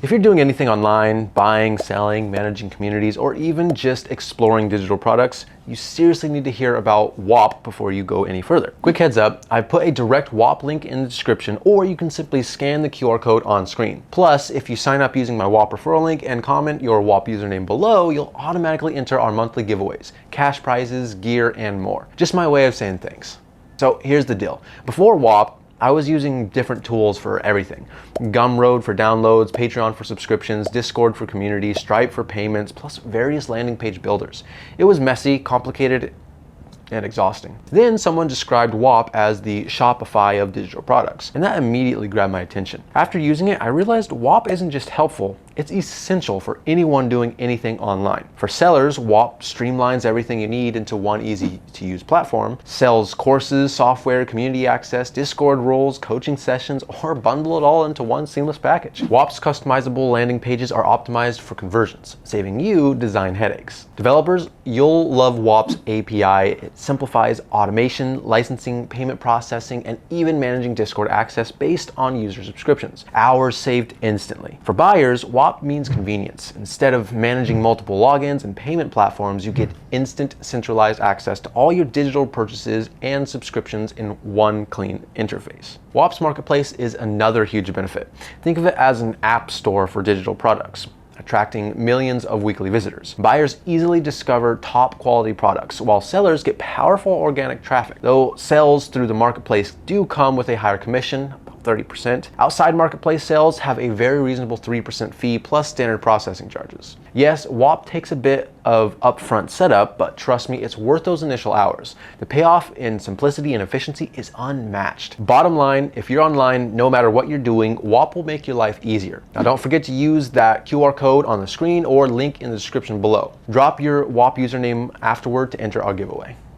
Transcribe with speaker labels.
Speaker 1: If you're doing anything online, buying, selling, managing communities, or even just exploring digital products, you seriously need to hear about Whop before you go any further. Quick heads up, I put a direct Whop link in the description, or you can simply scan the QR code on screen. Plus, if you sign up using my Whop referral link and comment your Whop username below, you'll automatically enter our monthly giveaways, cash prizes, gear, and more. Just my way of saying thanks. So here's the deal. Before Whop, I was using different tools for everything. Gumroad for downloads, Patreon for subscriptions, Discord for communities, Stripe for payments, plus various landing page builders. It was messy, complicated, and exhausting. Then someone described Whop as the Shopify of digital products, and that immediately grabbed my attention. After using it, I realized Whop isn't just helpful, it's essential for anyone doing anything online. For sellers, Whop streamlines everything you need into one easy-to-use platform, sells courses, software, community access, Discord roles, coaching sessions, or bundle it all into one seamless package. Whop's customizable landing pages are optimized for conversions, saving you design headaches. Developers, you'll love Whop's API. It simplifies automation, licensing, payment processing, and even managing Discord access based on user subscriptions. Hours saved instantly. For buyers, Whop means convenience. Instead of managing multiple logins and payment platforms, you get instant centralized access to all your digital purchases and subscriptions in one clean interface. Whop's marketplace is another huge benefit. Think of it as an app store for digital products, attracting millions of weekly visitors. Buyers easily discover top quality products, while sellers get powerful organic traffic. Though sales through the marketplace do come with a higher commission, 30%. Outside marketplace sales have a very reasonable 3% fee plus standard processing charges. Yes, Whop takes a bit of upfront setup, but trust me, it's worth those initial hours. The payoff in simplicity and efficiency is unmatched. Bottom line, if you're online, no matter what you're doing, Whop will make your life easier. Now don't forget to use that QR code on the screen or link in the description below. Drop your Whop username afterward to enter our giveaway.